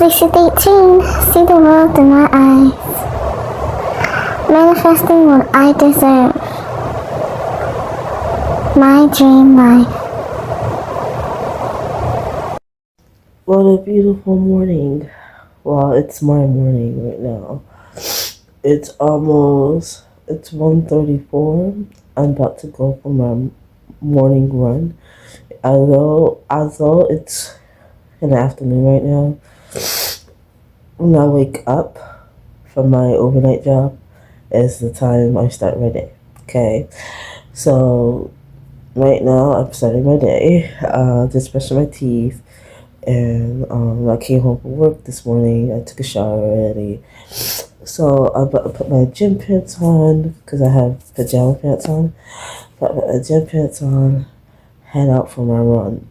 Lisa 18. See the world through my eyes. Manifesting what I deserve. My dream life. What a beautiful morning. Well, it's my morning right now. It's 1:34. I'm about to go for my morning run. Although it's in the afternoon right now, when I wake up from my overnight job is the time I start my day. Okay, so right now I'm starting my day. Just brushing my teeth, and I came home from work this morning. I took a shower already, so I'm about to put my gym pants on because I have pajama pants on. Put my gym pants on, head out for my run.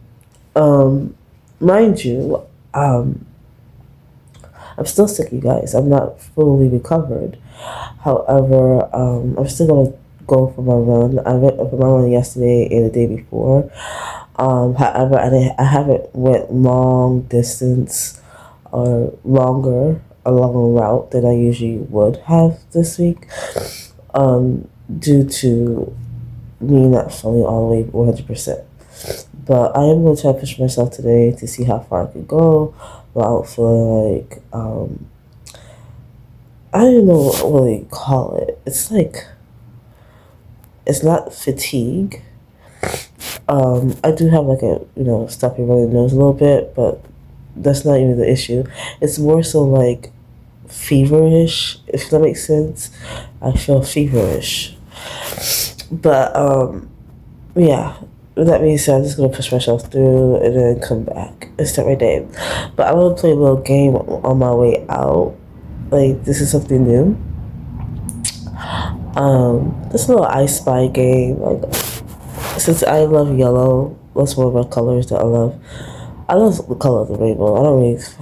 Mind you, I'm still sick, you guys. I'm not fully recovered. However, I'm still gonna go for my run. I went for my run yesterday and the day before. However, I haven't went long distance or longer along a route than I usually would have this week. Due to me not feeling all the way 100%. But I am going to try to push myself today to see how far I can go without feeling like, I don't know what they call it. It's not fatigue. I do have like a, stuffy running nose a little bit, but that's not even the issue. It's more so like feverish, if that makes sense. I feel feverish. But, yeah, with that being said, I'm just gonna push myself through and then come back and start my day. But I want to play a little game on my way out. Like, this is something new. This little I Spy game. Like, since I love yellow, that's one of my colors that I love. I love the color of the rainbow. I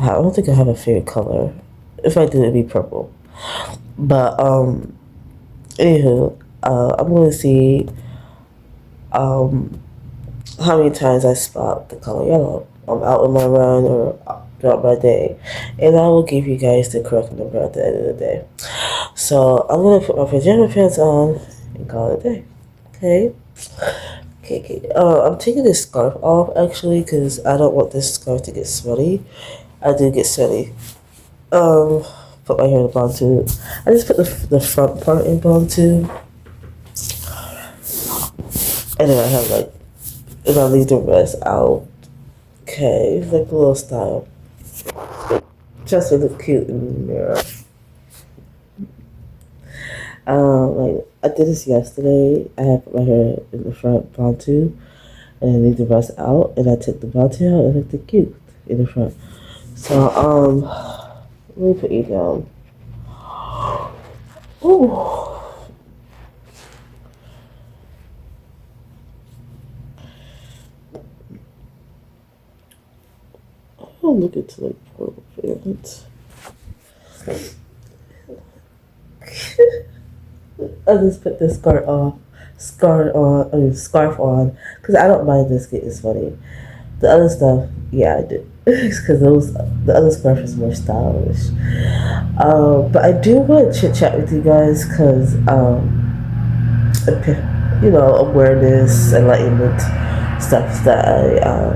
don't think I have a favorite color. If I did, it'd be purple. But anywho, I'm gonna see how many times I spot the color yellow. I'm out on my run or throughout my day, and I will give you guys the correct number at the end of the day. So I'm gonna put my pajama pants on and call it a day. Okay. Okay. I'm taking this scarf off actually because I don't want this scarf to get sweaty. I do get sweaty. Put my hair in a bun too. I just put the front part in bun too, and then I have like, and I leave the rest out. Okay, it's like a little style. Just to look cute in the mirror. Like I did this yesterday. I had put my hair in the front bantu, and I leave the rest out, and I took the bantu out and looked cute in the front. So let me put you down. Ooh. I'll look into like portable parents. I just put this scarf on, because I don't mind this getting sweaty. The other stuff, yeah, I do, because the other scarf is more stylish. But I do want to chit chat with you guys, because awareness, enlightenment, stuff that I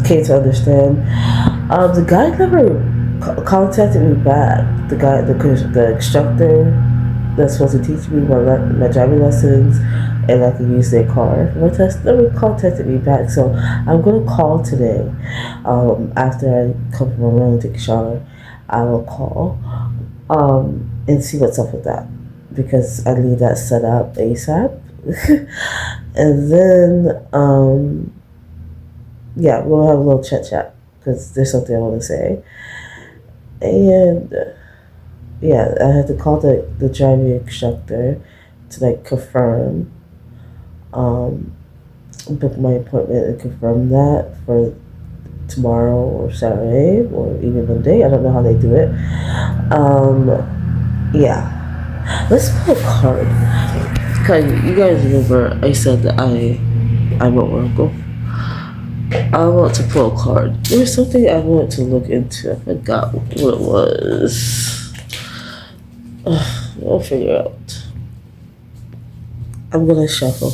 came to understand. The guy never contacted me back. The instructor that's supposed to teach me my driving lessons, and I can use their car for my test, never contacted me back. So I'm gonna call today. After I come from my room and take a shower, I will call and see what's up with that, because I need that set up ASAP. And then yeah, we'll have a little chat because there's something I want to say. And yeah, I had to call the driving instructor to like confirm, book my appointment and confirm that for tomorrow or Saturday or even Monday. I don't know how they do it. Yeah, let's pull a card. Cause you guys remember I said that I'm an oracle. I want to pull a card. There was something I wanted to look into. I forgot what it was. I'll figure it out. I'm gonna shuffle.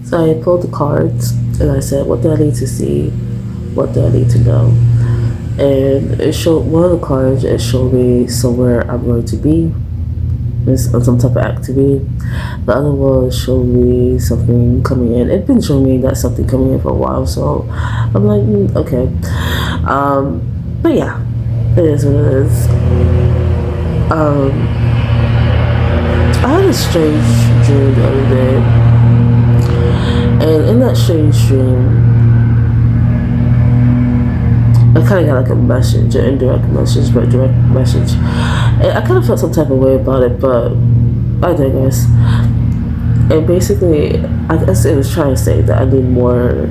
So I pulled the cards and I said, what do I need to see? What do I need to know? And it showed one of the cards, it showed me somewhere I'm going to be. It's some type of activity. The other one showed me something coming in. It's been showing me that something coming in for a while, so I'm like, okay. But yeah, it is what it is. I had a strange dream the other day, and in that strange dream, I kind of got like a message, an indirect message, but a direct message. And I kind of felt some type of way about it, but I digress. And basically, I guess it was trying to say that I need more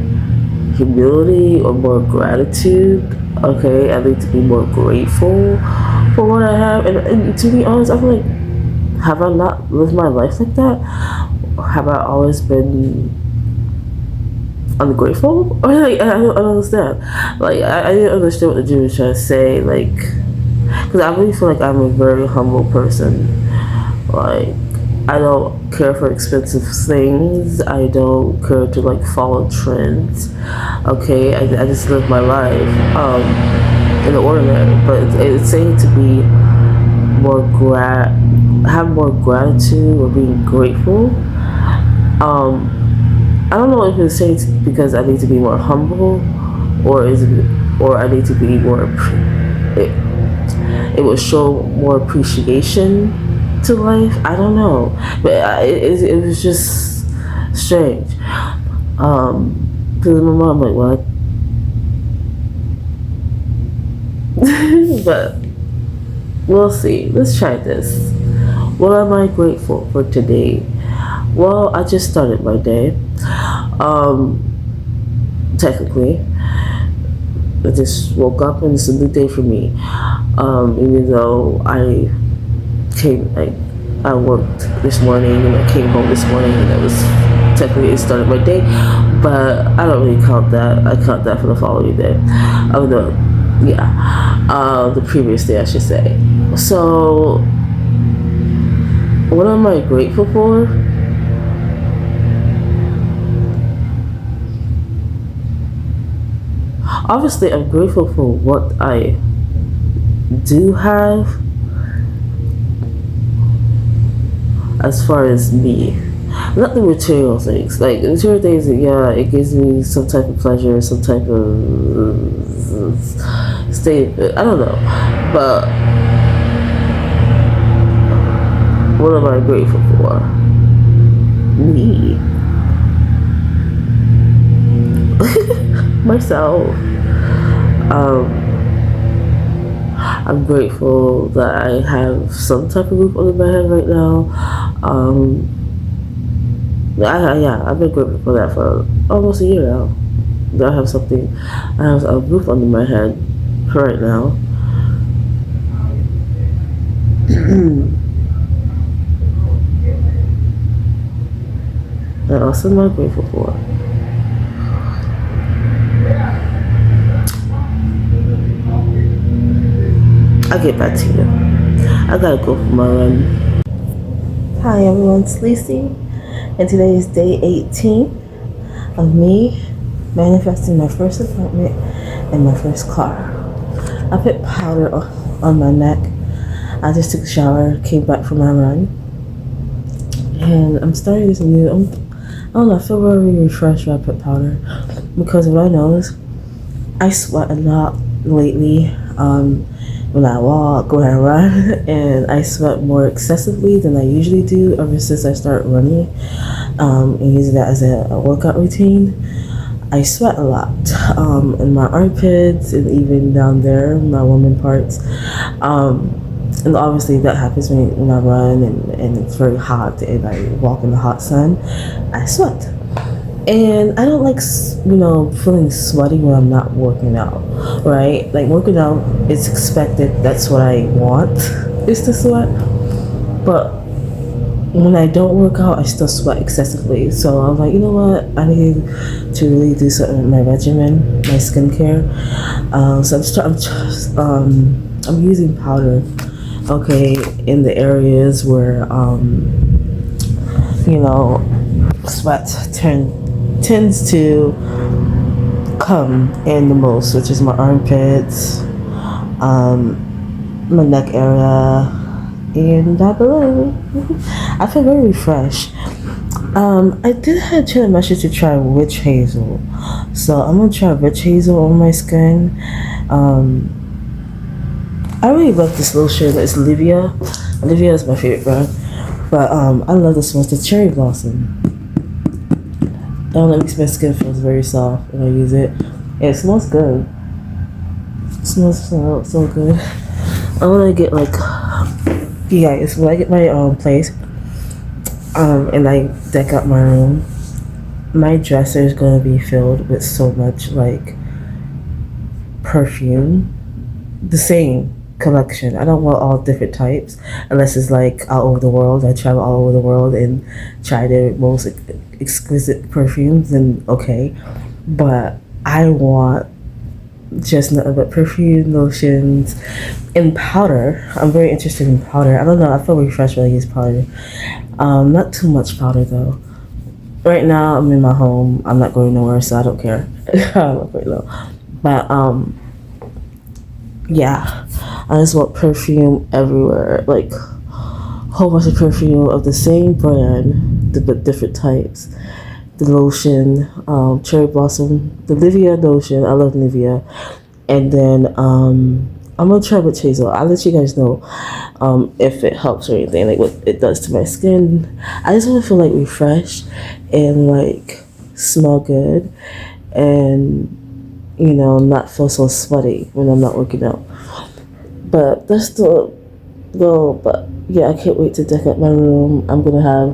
humility or more gratitude. Okay, I need to be more grateful for what I have. And to be honest, I feel like, have I not lived my life like that? Have I always been ungrateful? Or like, I don't understand. Like, I didn't understand what the Jew was trying to say. Like, because I really feel like I'm a very humble person. Like, I don't care for expensive things. I don't care to like follow trends. Okay, I just live my life in the ordinary. But it's saying to be more have more gratitude or being grateful. I don't know if it's saying because I need to be more humble, or or I need to be more. It will show more appreciation to life. I don't know, but it was just strange. Because my mom like, what? But we'll see. Let's try this. What am I grateful for today? Well, I just started my day. Technically, I just woke up and it's a new day for me. Even though I worked this morning and I came home this morning and it started my day, but I don't really count that. I count that for the following day. The previous day I should say. So, what am I grateful for? Obviously, I'm grateful for what I do have as far as me. Not the material things. Like, the material things, yeah, it gives me some type of pleasure, some type of state. I don't know. But what am I grateful for? Me. Myself. I'm grateful that I have some type of roof over my head right now. I've been grateful for that for almost a year now. That I have a roof under my head for right now. What else am I grateful for? I'll get back to you. I gotta go for my run. Hi everyone, it's Lacey, and today is day 18 of me manifesting my first apartment and my first car. I put powder on my neck. I just took a shower, came back from my run, and I'm starting this new. I don't know. I feel very refreshed when I put powder because what I know is I sweat a lot lately. When I walk, when I run, and I sweat more excessively than I usually do ever since I started running and using that as a workout routine. I sweat a lot in my armpits and even down there, my woman parts. And obviously that happens when I run and it's very hot and I walk in the hot sun. I sweat. And I don't like, feeling sweaty when I'm not working out, right? Like, working out is expected. That's what I want, is to sweat. But when I don't work out, I still sweat excessively. So I'm like, you know what? I need to really do something with my regimen, my skincare. So I'm using powder, okay, in the areas where you know, sweat tends to come in the most, which is my armpits, my neck area, and that below. I feel very refreshed. I did have a message to try witch hazel, so I'm gonna try witch hazel on my skin. I really love this lotion. It's Livia. Livia is my favorite brand, but I love this one. It's the cherry blossom. It makes my skin feels very soft when I use it. And it smells good. It smells so good. I want to get like, yeah, it's when I get my place, and I deck up my room. My dresser is gonna be filled with so much like perfume, the same collection. I don't want all different types unless it's like all over the world. I travel all over the world and try the most exquisite perfumes, and okay, but I want just nothing but perfume, lotions, and powder. I'm very interested in powder. I don't know, I feel refreshed when I use powder. Not too much powder though. Right now I'm in my home. I'm not going nowhere, so I don't care. I'm not going low. But yeah, I just want perfume everywhere, like whole bunch of perfume of the same brand, but different types. The lotion, cherry blossom, the Nivea lotion. I love Nivea, and then I'm gonna try with hazel. I'll let you guys know if it helps or anything, like what it does to my skin. I just want to feel like refreshed and like smell good, and you know, not feel so sweaty when I'm not working out. But that's the goal. But yeah, I can't wait to deck up my room. I'm gonna have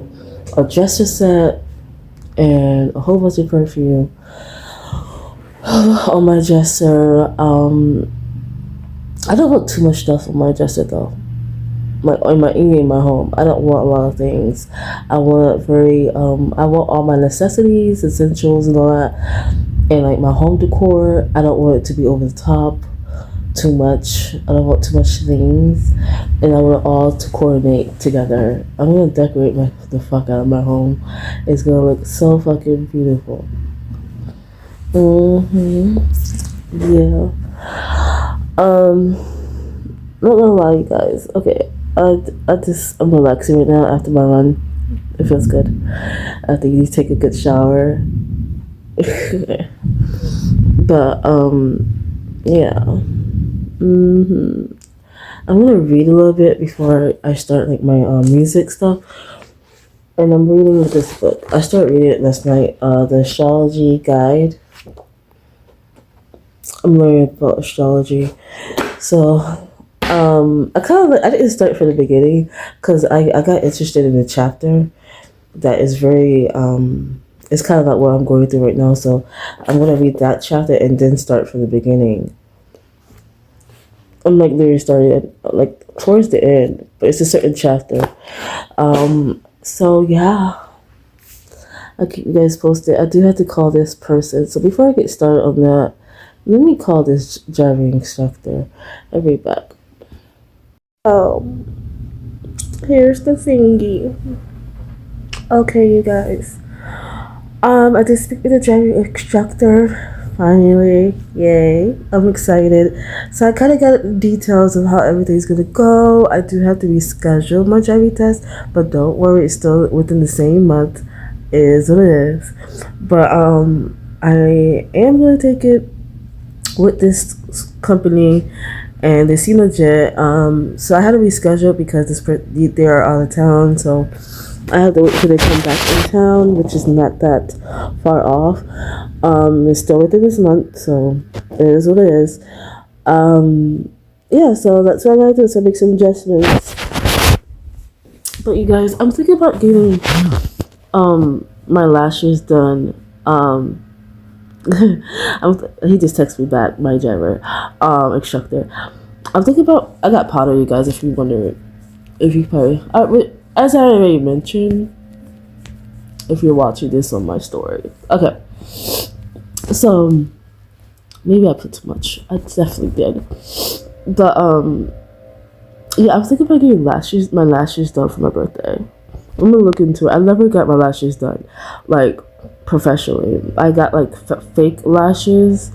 a dresser set and a whole bunch of perfume on my dresser. I don't want too much stuff on my dresser though. In my home, I don't want a lot of things. I want I want all my necessities, essentials, and all that, and like my home decor. I don't want it to be over the top, too much. I don't want too much things, and I want it all to coordinate together. I'm gonna decorate the fuck out of my home. It's gonna look so fucking beautiful. Yeah. Not gonna lie, you guys. Okay, I'm relaxing right now after my run. It feels good. After you take a good shower. But yeah. I'm gonna read a little bit before I start like my music stuff. And I'm reading this book. I started reading it last night. The Astrology Guide. I'm learning about astrology. So I didn't start from the beginning because I got interested in a chapter that is very it's kind of like what I'm going through right now. So I'm gonna read that chapter and then start from the beginning. I'm like literally started like towards the end, but it's a certain chapter. So yeah, I'll keep you guys posted. I do have to call this person. So before I get started on that, let me call this driving instructor. I'll be back. Here's the thingy. Okay, you guys. I did speak with the driving instructor. Finally, yay! I'm excited. So I kind of got details of how everything's gonna go. I do have to reschedule my driving test, but don't worry, it's still within the same month. It is what it is. But I am gonna take it with this company, and they seem legit. So I had to reschedule because they are out of town. So I have to wait till they come back in town, which is not that far off. It's still within this month, so it is what it is. Yeah, so that's what I gotta do. So make some adjustments. But you guys, I'm thinking about getting my lashes done. He just texted me back, my driver, instructor. I'm thinking about. I got powder, you guys. If you wonder, if you probably, as I already mentioned, if you're watching this on my story, okay. So maybe I put too much. I definitely did, but yeah, I was thinking about getting my lashes done for my birthday. I'm gonna look into it. I never got my lashes done, like professionally. I got like fake lashes,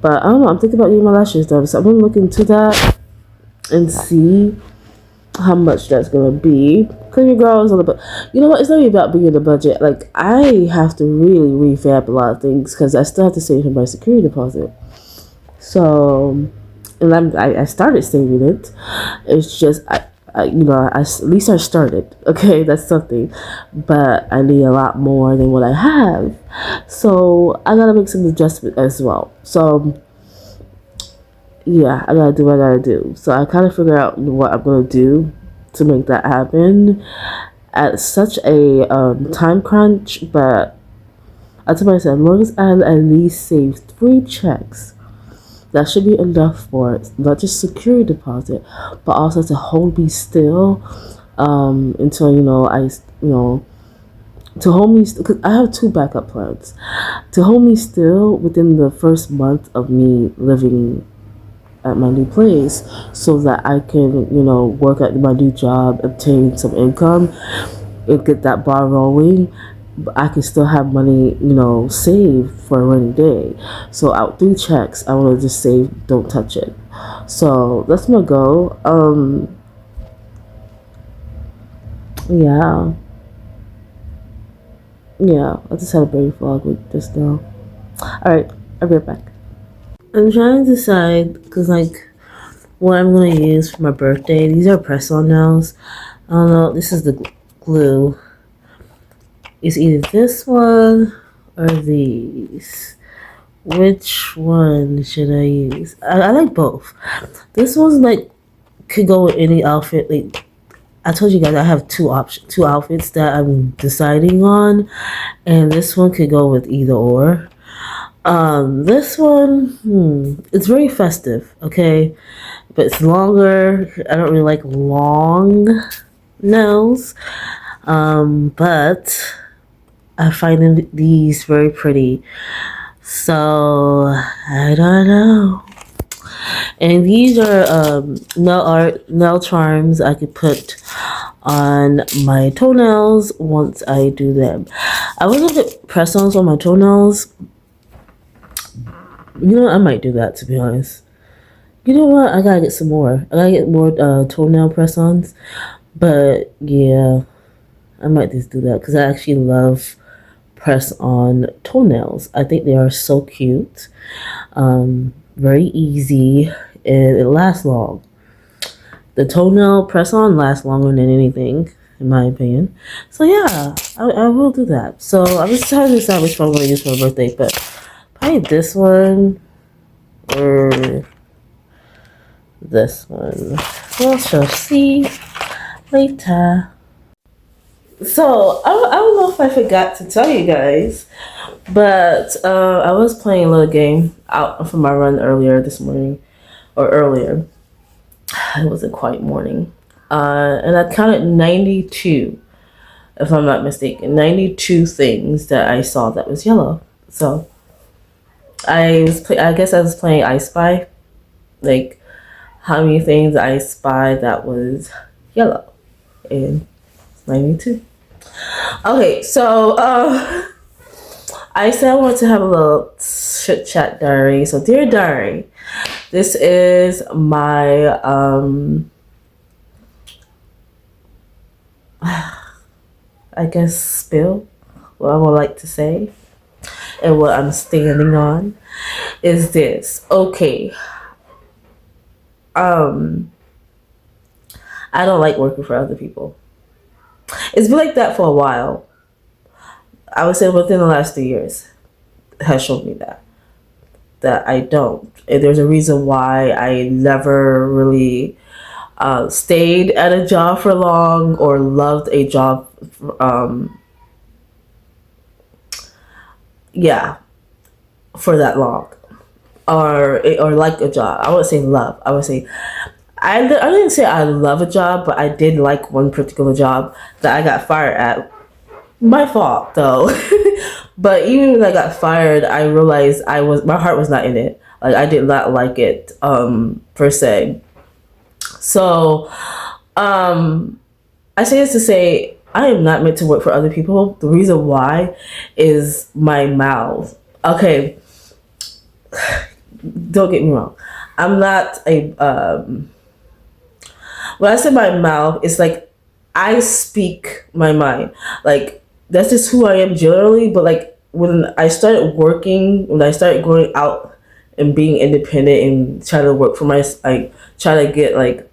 but I don't know. I'm thinking about getting my lashes done, so I'm gonna look into that and see how much that's gonna be. Cause your girl is on the budget. You know what? It's not even about being in the budget. Like I have to really revamp a lot of things because I still have to save for my security deposit. So, and I started saving it. It's just at least I started. Okay, that's something, but I need a lot more than what I have. So I gotta make some adjustment as well. So yeah, I gotta do what I gotta do. So I kind of figure out what I'm gonna do to make that happen at such a time crunch. But I told myself, as long as I at least save 3 checks, that should be enough for it. Not just security deposit, but also to hold me still until to hold me because I have 2 backup plans to hold me still within the first month of me living at my new place so that I can, work at my new job, obtain some income, and get that bar rolling. But I can still have money, saved for a rainy day. So out 3 checks, I want to just save, don't touch it. So that's my goal. Yeah, yeah. I just had a brain fog with just now. All right, I'll be right back. I'm trying to decide because what I'm gonna use for my birthday. These are press-on nails. I don't know. This is the glue. It's either this one or these. Which one should I use? I like both. This one's could go with any outfit. Like I told you guys, I have two outfits that I'm deciding on, and this one could go with either or. This one, it's very festive, okay, but it's longer. I don't really like long nails, but I find these very pretty. So I don't know. And these are nail charms I could put on my toenails once I do them. I was gonna get press-ons on my toenails. You know what? I might do that, to be honest. You know what? I gotta get some more. I gotta get more toenail press-ons. But yeah, I might just do that because I actually love press-on toenails. I think they are so cute. Very easy, and it lasts long. The toenail press-on lasts longer than anything, in my opinion. So yeah, I will do that. So I was trying to decide which one I'm going to use for my birthday, but probably this one or this one. We shall see later. So I don't know if I forgot to tell you guys, but I was playing a little game out for my run earlier this morning, or earlier. It wasn't quite morning, and I counted 92, if I'm not mistaken, 92 things that I saw that was yellow. So I guess I was playing I Spy, like how many things I spied that was yellow, and it's 92. Okay, so I said I wanted to have a little chit chat diary. So dear diary, this is my I guess spill, what I would like to say, and what I'm standing on is this. Okay, I don't like working for other people. It's been like that for a while. I would say within the last 3 years has shown me that I don't. And there's a reason why I never really stayed at a job for long or loved a job. Yeah, for that long, or like a job. I wouldn't say love. I would say I didn't say I love a job, but I did like one particular job that I got fired at. My fault though. But even when I got fired, I realized my heart was not in it. Like I did not like it per se. So I say this to say I am not meant to work for other people. The reason why is my mouth. Okay, don't get me wrong. I'm not a when I say my mouth, it's like I speak my mind. Like that's just who I am generally. But like when I started working, when I started going out and being independent and trying to work for like try to get like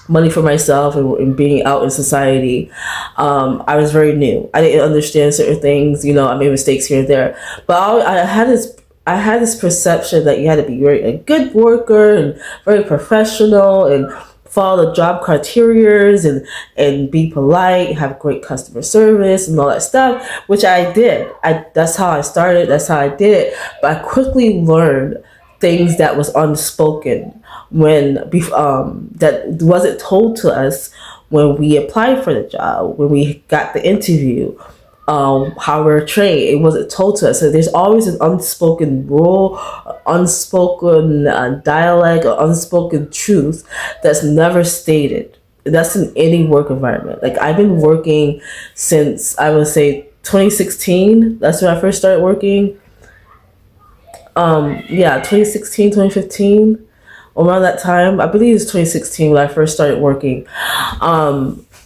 money for myself and being out in society, I was very new. I didn't understand certain things. You know, I made mistakes here and there. But I had this perception that you had to be very a good worker and very professional and follow the job criterias and be polite, have great customer service and all that stuff, which I did. That's how I started. That's how I did it. But I quickly learned things that was unspoken that wasn't told to us when we applied for the job, when we got the interview, how we're trained. It wasn't told to us. So there's always an unspoken rule, unspoken dialect, or unspoken truth that's never stated. That's in any work environment. Like I've been working since I would say 2016. That's when I first started working. 2016, 2015, around that time. I believe it's 2016 when I first started working.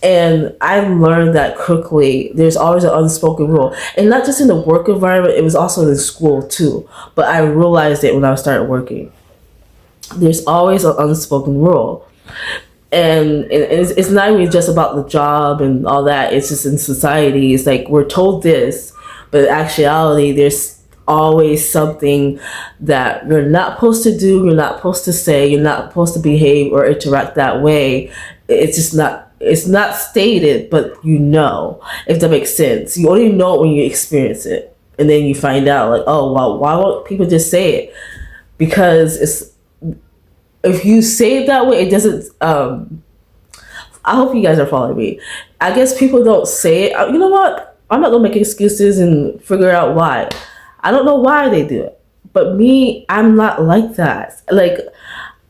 And I learned that quickly. There's always an unspoken rule. And not just in the work environment, it was also in school too. But I realized it when I started working. There's always an unspoken rule. And it's not even just about the job and all that. It's just in society. It's like we're told this, but in actuality, there's always something that you're not supposed to do, you're not supposed to say, you're not supposed to behave or interact that way. It's not stated, but you know, if that makes sense. You only know it when you experience it. And then you find out like, oh, well, why won't people just say it? Because if you say it that way, it doesn't, I hope you guys are following me. I guess people don't say it. You know what? I'm not going to make excuses and figure out why. I don't know why they do it, but me, I'm not like that. Like,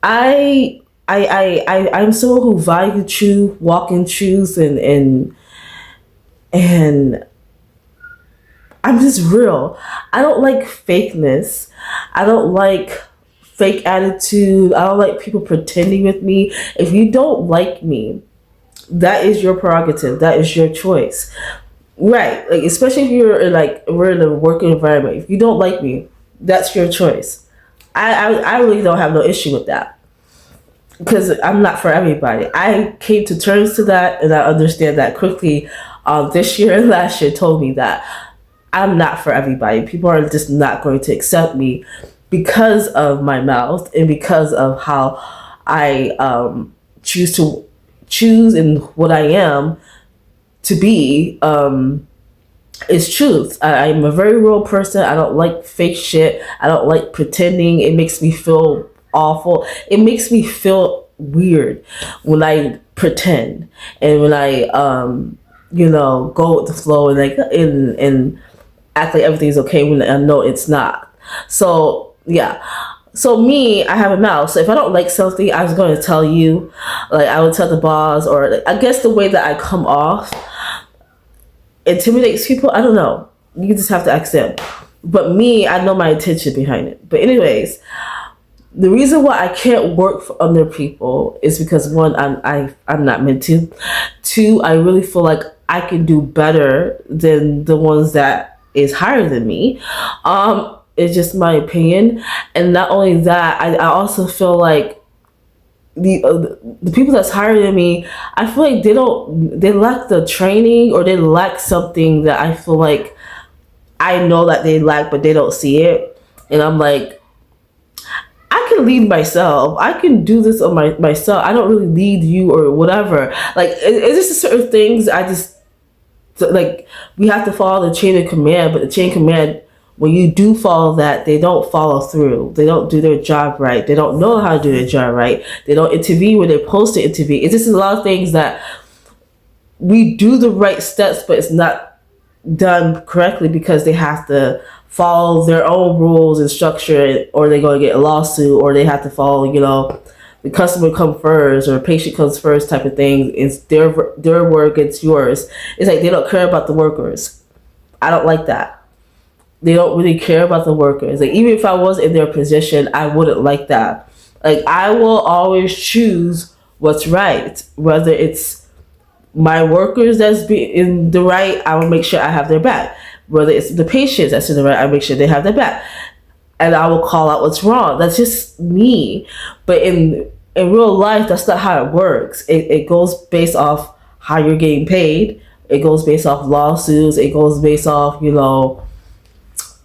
I'm someone who value truth, walk in truth, and I'm just real. I don't like fakeness. I don't like fake attitude. I don't like people pretending with me. If you don't like me, that is your prerogative. That is your choice. Right, like especially if we're in a working environment. If you don't like me, that's your choice. I really don't have no issue with that because I'm not for everybody. I came to terms to that, and I understand that quickly. This year and last year told me that I'm not for everybody. People are just not going to accept me because of my mouth and because of how I choose and what I am to be is truth. I'm a very real person. I don't like fake shit. I don't like pretending. It makes me feel awful. It makes me feel weird when I pretend and when I go with the flow and like and act like everything's okay when I know it's not. So yeah. So me, I have a mouth. So if I don't like something, I was going to tell you. Like I would tell the boss, or like, I guess the way that I come off intimidates people. I don't know. You just have to ask them. But me, I know my intention behind it. But anyways, the reason why I can't work for other people is because one, I'm not meant to. Two, I really feel like I can do better than the ones that is higher than me. It's just my opinion. And not only that, I also feel like the people that's higher than me, I feel like they lack the training, or they lack something that I feel like I know that they lack, but they don't see it. And I'm like, I can lead myself. I can do this on myself. I don't really lead you or whatever. Like it's just certain things I just like. We have to follow the chain of command, but the chain of command when you do follow that, they don't follow through. They don't do their job right. They don't know how to do their job right. They don't intervene when they're supposed to intervene. It's just a lot of things that we do the right steps, but it's not done correctly because they have to follow their own rules and structure, or they're going to get a lawsuit, or they have to follow, the customer come first or patient comes first type of thing. It's their word against yours. It's like they don't care about the workers. I don't like that. They don't really care about the workers. Like, even if I was in their position, I wouldn't like that. Like, I will always choose what's right, whether it's my workers that's in the right. I will make sure I have their back. Whether it's the patients that's in the right, I make sure they have their back, and I will call out what's wrong. That's just me. But in real life, that's not how it works. It goes based off how you're getting paid. It goes based off lawsuits. It goes based off,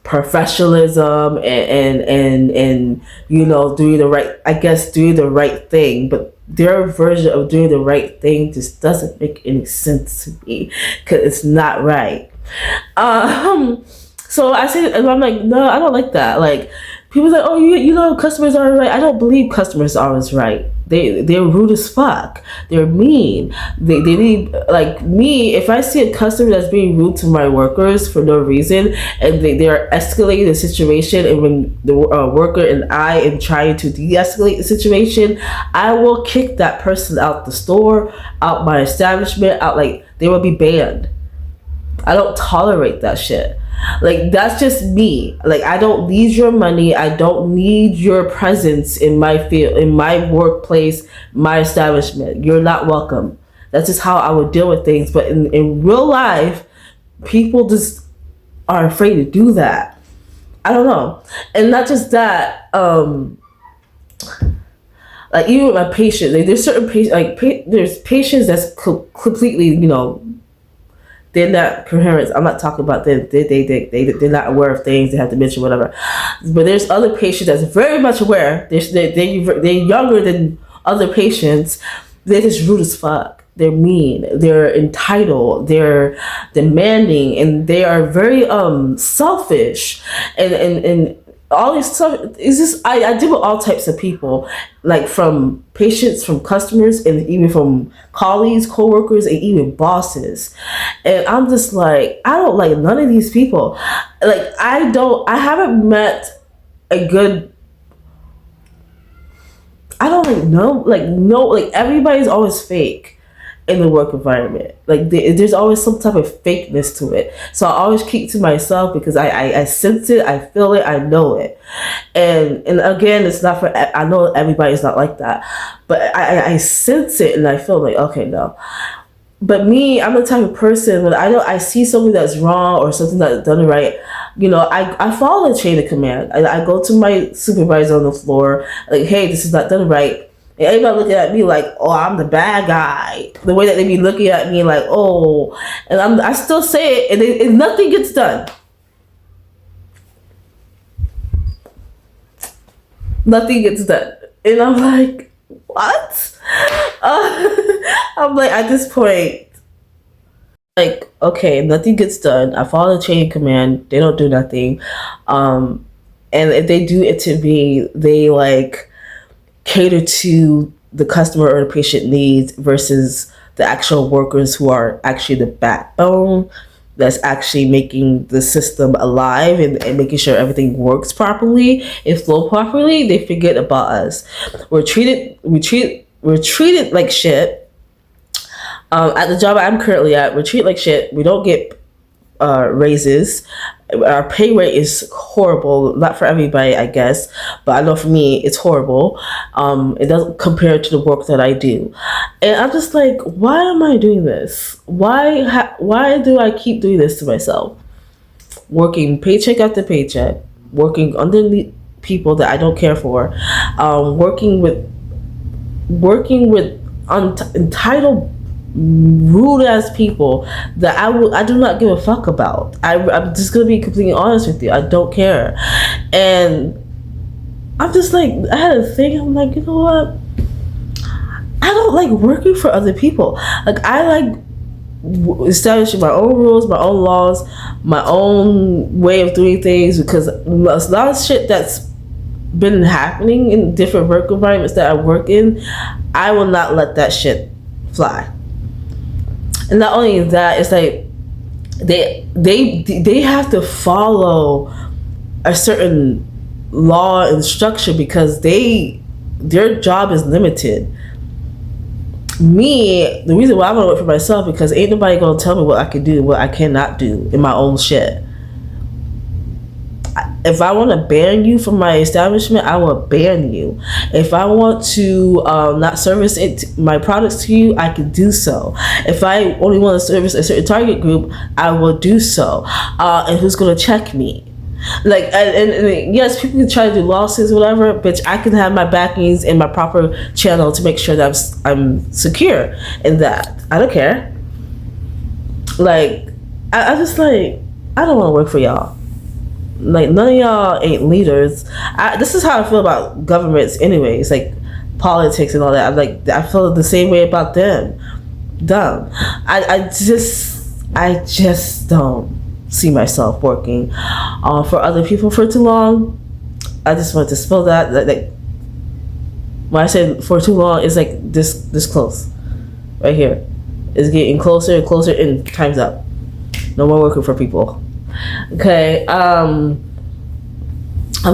professionalism and doing the right thing. But their version of doing the right thing just doesn't make any sense to me, because it's not right. So I say, and I'm like, no, I don't like that. Like, people like, oh, customers aren't right. I don't believe customers are always right. They're rude as fuck. They're mean. They need, like me, if I see a customer that's being rude to my workers for no reason, and they're escalating the situation, and when the worker and I am trying to de-escalate the situation, I will kick that person out the store, out my establishment, out, like, they will be banned. I don't tolerate that shit. Like, that's just me. Like, I don't need your money. I don't need your presence in my field, in my workplace, my establishment. You're not welcome. That's just how I would deal with things. But in real life, people just are afraid to do that. I don't know. And not just that, like, even with my patients, like, there's certain patients, like, there's patients that's completely, they're not coherent. I'm not talking about them. They're not aware of things. They have dementia, whatever. But there's other patients that's very much aware. They're younger than other patients. They're just rude as fuck. They're mean. They're entitled. They're demanding, and they are very selfish. And all this stuff is just, I deal with all types of people, like from patients, from customers, and even from colleagues, co-workers, and even bosses. And I'm just like, I don't like none of these people. Like, I haven't met a good, I don't like everybody's always fake in the work environment. Like, there's always some type of fakeness to it. So I always keep to myself, because I sense it, I feel it, I know it. And again, it's not for, I know everybody's not like that, but I sense it, and I feel like, okay, no. But me, I'm the type of person, when I see something that's wrong or something that's done right, I follow the chain of command. I go to my supervisor on the floor, like, hey, this is not done right. And everybody looking at me like, oh, I'm the bad guy. The way that they be looking at me like, oh, and I still say it, and nothing gets done. Nothing gets done. And I'm like, what? I'm like, at this point, like, okay, nothing gets done. I follow the chain of command. They don't do nothing. And if they do intervene, they like cater to the customer or the patient needs versus the actual workers, who are actually the backbone that's actually making the system alive and making sure everything works properly and flow properly. They forget about us. We're treated like shit. At the job I'm currently at, we're treated like shit. We don't get raises. Our pay rate is horrible. Not for everybody, I guess, but I know for me it's horrible. It doesn't compare to the work that I do, and I'm just like, why am I doing this? Why do I keep doing this to myself? Working paycheck after paycheck, working underneath people that I don't care for, working with entitled, rude ass people that I do not give a fuck about. I'm just gonna be completely honest with you. I don't care. And I'm just like, I had a thing, I'm like, you know what, I don't like working for other people. Like, I like establishing my own rules, my own laws, my own way of doing things, because a lot of shit that's been happening in different work environments that I work in, I will not let that shit fly. And not only that, it's like they have to follow a certain law and structure because their job is limited. Me, the reason why I want to work for myself, because ain't nobody gonna tell me what I can do and what I cannot do in my own shit. If I want to ban you from my establishment, I will ban you. If I want to not service my products to you, I can do so. If I only want to service a certain target group, I will do so. And who's gonna check me? Like, and yes, people can try to do lawsuits or whatever, bitch, I can have my backings in my proper channel to make sure that I'm secure in that. I don't care. Like, I just like, I don't want to work for y'all. Like, none of y'all ain't leaders. This is how I feel about governments anyways, like politics and all that. I feel the same way about them. Dumb. I just don't see myself working for other people for too long. I just want to spell that. Like, when I say for too long, it's like this close, right here. It's getting closer and closer, and time's up. No more working for people. Okay, I'm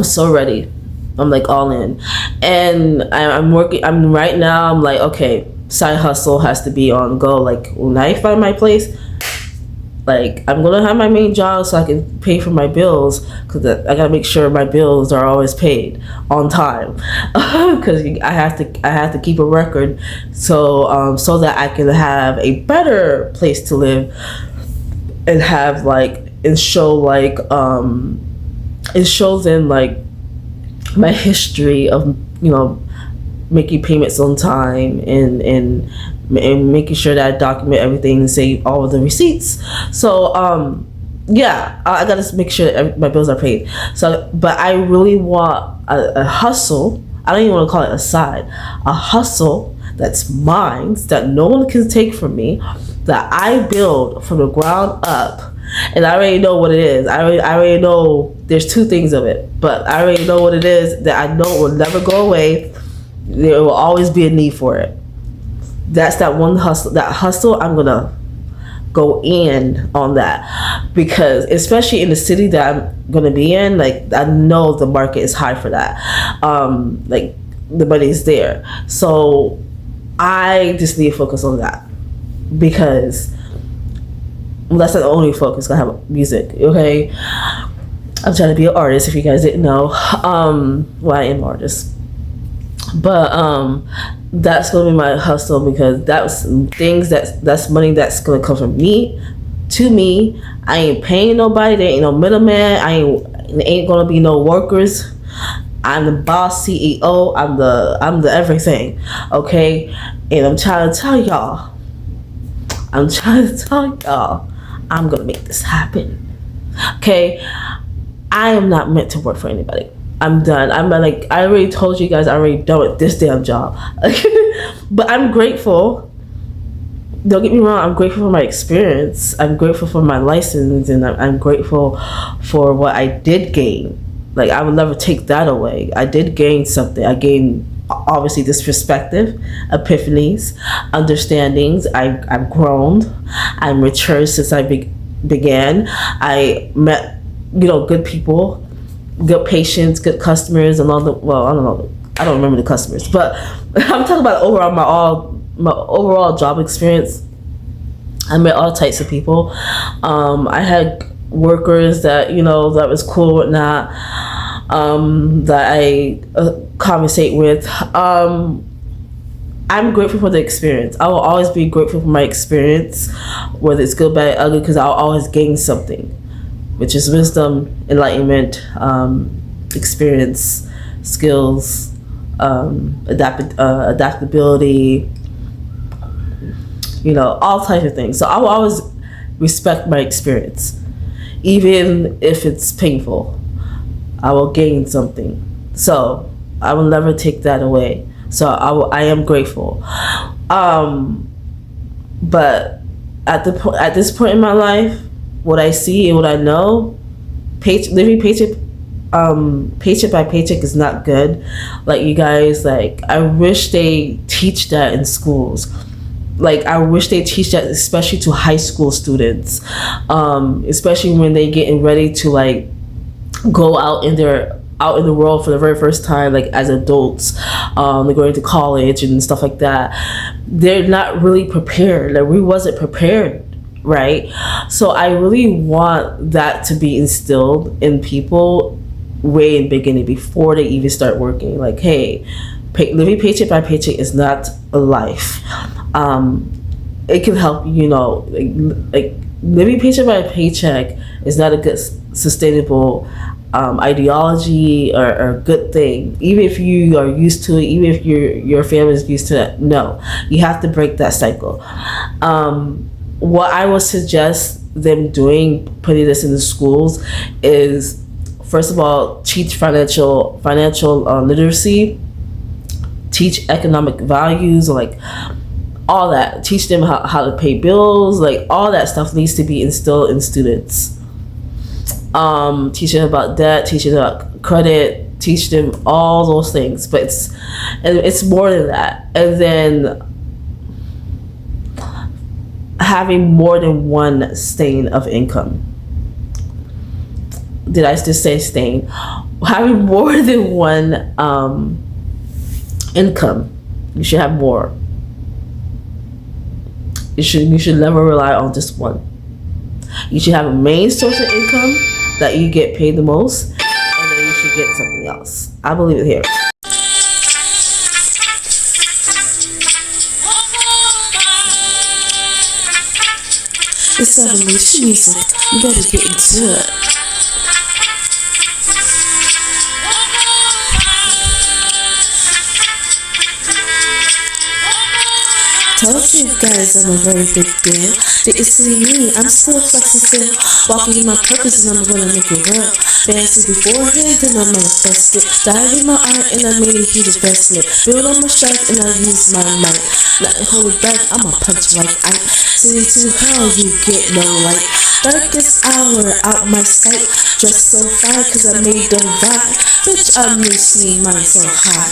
so ready. I'm like all in, and I'm working. I'm right now. I'm like, okay, side hustle has to be on go. Like, when I find my place, like, I'm gonna have my main job so I can pay for my bills, because I gotta make sure my bills are always paid on time, because I have to keep a record, so that I can have a better place to live and have it shows in like my history of making payments on time and making sure that I document everything and save all of the receipts. So I gotta make sure that my bills are paid. So, but I really want a hustle. I don't even want to call it a side. A hustle that's mine, that no one can take from me, that I build from the ground up. And I already know what it is. I already know there's two things of it, but I already know what it is that I know will never go away. There will always be a need for it. That's that one hustle. That hustle, I'm gonna go in on that, because especially in the city that I'm gonna be in, like, I know the market is high for that. Like, the money is there, so I just need to focus on that, because that's not the only focus. I have music, okay? I'm trying to be an artist, if you guys didn't know. Well, I am an artist, but that's gonna be my hustle, because that's things that's money that's gonna come from me to me. I ain't paying nobody. There ain't no middleman. Ain't gonna be no workers. I'm the boss, CEO. I'm the everything, okay? And I'm trying to tell y'all, I'm gonna make this happen, okay? I am not meant to work for anybody. I'm done. I already told you guys, I already done with this damn job. But I'm grateful. Don't get me wrong, I'm grateful for my experience. I'm grateful for my license, and I'm grateful for what I did gain. Like, I would never take that away. I did gain something. I gained, obviously, this perspective, epiphanies, understandings. I've grown. I'm matured since I began. I met, good people, good patients, good customers, and all the, well, I don't know, I don't remember the customers, but I'm talking about overall, my overall job experience. I met all types of people. I had workers that, that was cool or not, that I conversate with. I'm grateful for the experience. I will always be grateful for my experience, whether it's good, bad, ugly, because I'll always gain something, which is wisdom, enlightenment, experience, skills, adaptability, all types of things. So I will always respect my experience, even if it's painful. I will gain something, so I will never take that away. So I am grateful. But I am grateful for the experience. I will always respect my experience, even if it's painful. I will gain something, so I will never take that away. So I am grateful. But at this point in my life, what I see and what I know, living paycheck by paycheck is not good. Like, you guys, like, I wish they teach that in schools. Like, I wish they teach that, especially to high school students, especially when they getting ready to, like, go out in the world for the very first time, like, as adults. They're going to college and stuff like that. They're not really prepared. Like, we wasn't prepared, right? So I really want that to be instilled in people way in the beginning, before they even start working. Like, hey, living paycheck by paycheck is not a life. It can help, like living paycheck by paycheck is not a good sustainable ideology or good thing. Even if you are used to it, even if your family is used to it, no, you have to break that cycle. What I would suggest them doing, putting this in the schools, is, first of all, teach financial literacy, teach economic values, like all that. Teach them how to pay bills, like all that stuff needs to be instilled in students. Teach them about debt, teach them about credit, teach them all those things. But it's more than that. And then having more than one stain of income. Did I just say stain? Having more than one income. You should have more. You should never rely on just one. You should have a main source of income that you get paid the most, and then you should get something else. I believe it here. It's evolution music. You better get into it. Told you guys I'm a very big deal. Didn't see me, I'm still flexing still. Walking in my purpose and I'm gonna make it real. Fancy beforehand, then I manifest it. Dive in my art and I made a huge investment. Build on my strength and I use my might. Nothing hold it back, I'ma punch like Ike. City too high, you get no light. Darkest hour out my sight. Dressed so fine cause I made them vibe. Bitch, I'm missing mine so high.